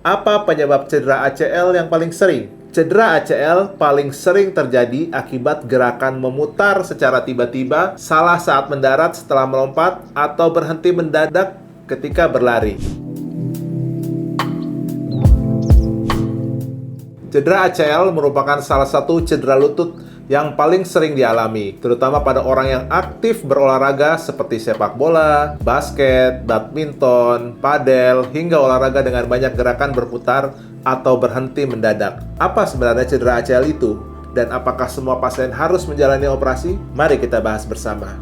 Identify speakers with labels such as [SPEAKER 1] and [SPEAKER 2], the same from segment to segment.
[SPEAKER 1] Apa penyebab cedera ACL yang paling sering? Cedera ACL paling sering terjadi akibat gerakan memutar secara tiba-tiba, salah saat mendarat setelah melompat, atau berhenti mendadak ketika berlari. Cedera ACL merupakan salah satu cedera lutut yang paling sering dialami, terutama pada orang yang aktif berolahraga seperti sepak bola, basket, badminton, padel, hingga olahraga dengan banyak gerakan berputar atau berhenti mendadak. Apa sebenarnya cedera ACL itu? Dan apakah semua pasien harus menjalani operasi? Mari kita bahas bersama.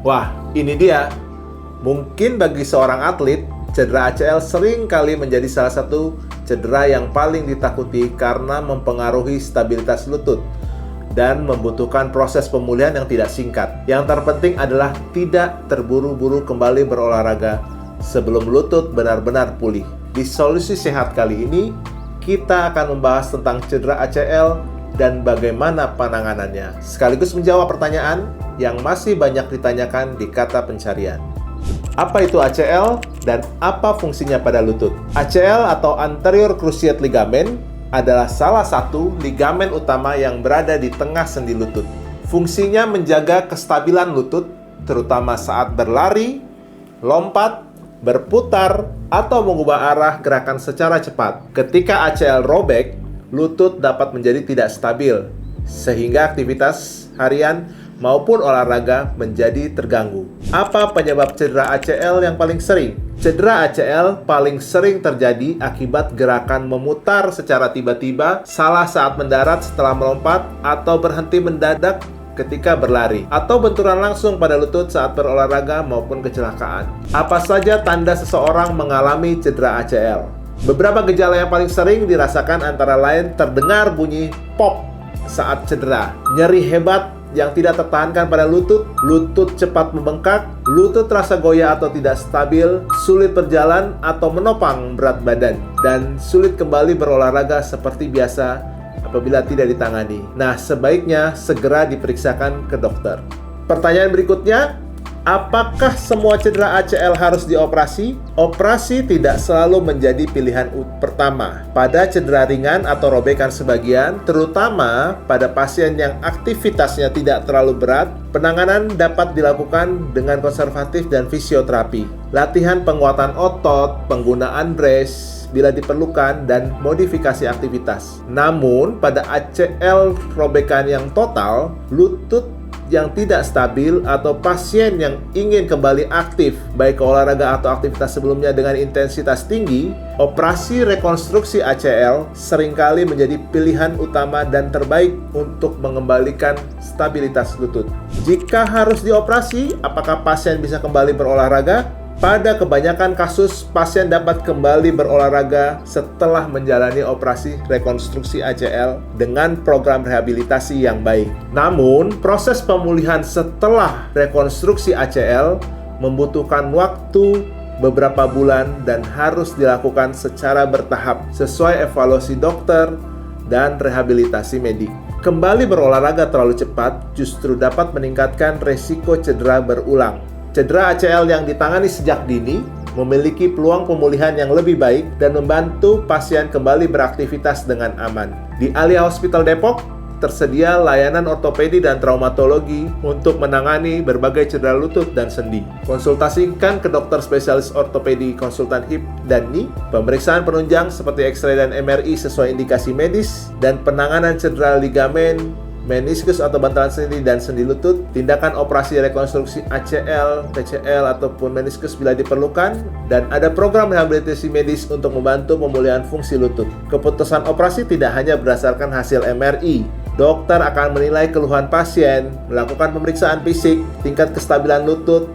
[SPEAKER 1] Wah, ini dia. Mungkin bagi seorang atlet, cedera ACL sering kali menjadi salah satu cedera yang paling ditakuti karena mempengaruhi stabilitas lutut dan membutuhkan proses pemulihan yang tidak singkat. Yang terpenting adalah tidak terburu-buru kembali berolahraga sebelum lutut benar-benar pulih. Di Solusi Sehat kali ini, kita akan membahas tentang cedera ACL dan bagaimana penanganannya, sekaligus menjawab pertanyaan yang masih banyak ditanyakan di kata pencarian. Apa itu ACL dan apa fungsinya pada lutut? ACL atau Anterior Cruciate Ligament adalah salah satu ligamen utama yang berada di tengah sendi lutut. Fungsinya menjaga kestabilan lutut, terutama saat berlari, lompat, berputar, atau mengubah arah gerakan secara cepat. Ketika ACL robek, lutut dapat menjadi tidak stabil, sehingga aktivitas harian maupun olahraga menjadi terganggu. Apa penyebab cedera ACL yang paling sering? Cedera ACL paling sering terjadi akibat gerakan memutar secara tiba-tiba, salah saat mendarat setelah melompat, atau berhenti mendadak ketika berlari, atau benturan langsung pada lutut saat berolahraga maupun kecelakaan. Apa saja tanda seseorang mengalami cedera ACL? Beberapa gejala yang paling sering dirasakan antara lain terdengar bunyi pop saat cedera, nyeri hebat yang tidak tertahankan pada lutut, lutut cepat membengkak, lutut terasa goyah atau tidak stabil, sulit berjalan atau menopang berat badan, dan sulit kembali berolahraga seperti biasa apabila tidak ditangani. Nah, sebaiknya segera diperiksakan ke dokter. Pertanyaan berikutnya, apakah semua cedera ACL harus dioperasi? Operasi tidak selalu menjadi pilihan pertama. Pada cedera ringan atau robekan sebagian, terutama pada pasien yang aktivitasnya tidak terlalu berat, penanganan dapat dilakukan dengan konservatif dan fisioterapi. Latihan penguatan otot, penggunaan brace bila diperlukan, dan modifikasi aktivitas. Namun, pada ACL robekan yang total, lutut yang tidak stabil, atau pasien yang ingin kembali aktif baik olahraga atau aktivitas sebelumnya dengan intensitas tinggi, operasi rekonstruksi ACL seringkali menjadi pilihan utama dan terbaik untuk mengembalikan stabilitas lutut. Jika harus dioperasi, apakah pasien bisa kembali berolahraga? Pada kebanyakan kasus, pasien dapat kembali berolahraga setelah menjalani operasi rekonstruksi ACL dengan program rehabilitasi yang baik. Namun, proses pemulihan setelah rekonstruksi ACL membutuhkan waktu beberapa bulan dan harus dilakukan secara bertahap sesuai evaluasi dokter dan rehabilitasi medik. Kembali berolahraga terlalu cepat justru dapat meningkatkan resiko cedera berulang. Cedera ACL yang ditangani sejak dini memiliki peluang pemulihan yang lebih baik dan membantu pasien kembali beraktivitas dengan aman. Di Alia Hospital Depok, tersedia layanan ortopedi dan traumatologi untuk menangani berbagai cedera lutut dan sendi. Konsultasikan ke dokter spesialis ortopedi, konsultan hip dan knee, pemeriksaan penunjang seperti X-ray dan MRI sesuai indikasi medis, dan penanganan cedera ligamen, meniskus atau bantalan sendi dan sendi lutut, tindakan operasi rekonstruksi ACL, TCL ataupun meniskus bila diperlukan, dan ada program rehabilitasi medis untuk membantu pemulihan fungsi lutut. Keputusan operasi tidak hanya berdasarkan hasil MRI. Dokter akan menilai keluhan pasien, melakukan pemeriksaan fisik, tingkat kestabilan lutut,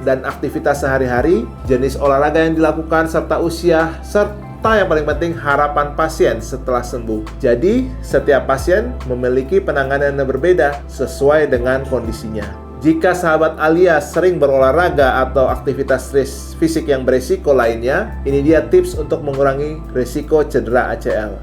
[SPEAKER 1] dan aktivitas sehari-hari, jenis olahraga yang dilakukan, serta usia, serta yang paling penting harapan pasien setelah sembuh. Jadi, setiap pasien memiliki penanganan yang berbeda sesuai dengan kondisinya. Jika sahabat Alia sering berolahraga atau aktivitas fisik yang beresiko lainnya, ini dia tips untuk mengurangi risiko cedera ACL.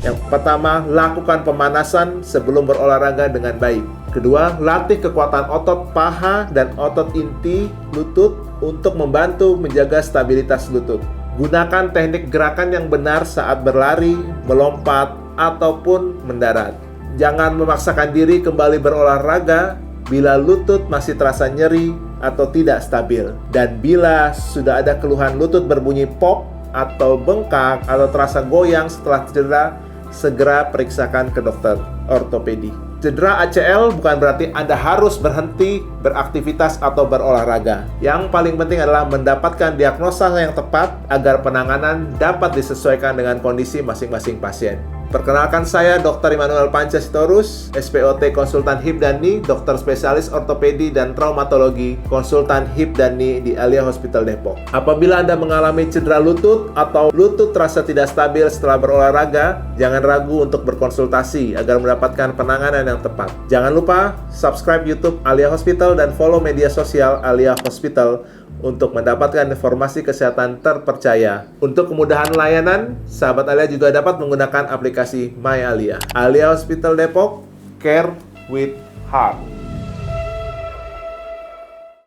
[SPEAKER 1] Yang pertama, lakukan pemanasan sebelum berolahraga dengan baik. Kedua, latih kekuatan otot paha dan otot inti lutut untuk membantu menjaga stabilitas lutut. Gunakan teknik gerakan yang benar saat berlari, melompat, ataupun mendarat. Jangan memaksakan diri kembali berolahraga bila lutut masih terasa nyeri atau tidak stabil. Dan bila sudah ada keluhan lutut berbunyi pop atau bengkak atau terasa goyang setelah cedera, segera periksakan ke dokter ortopedi. Cedera ACL bukan berarti Anda harus berhenti beraktivitas atau berolahraga. Yang paling penting adalah mendapatkan diagnosa yang tepat agar penanganan dapat disesuaikan dengan kondisi masing-masing pasien. Perkenalkan saya Dr. Immanuel Panca Sitorus, SPOT Konsultan Hip dan Knee, dokter spesialis ortopedi dan traumatologi, konsultan hip dan knee di Alia Hospital Depok. Apabila Anda mengalami cedera lutut atau lutut terasa tidak stabil setelah berolahraga, jangan ragu untuk berkonsultasi agar mendapatkan penanganan yang tepat. Jangan lupa subscribe YouTube Alia Hospital dan follow media sosial Alia Hospital untuk mendapatkan informasi kesehatan terpercaya. Untuk kemudahan layanan, sahabat Alia juga dapat menggunakan aplikasi My Alia. Alia Hospital Depok, Care with Heart.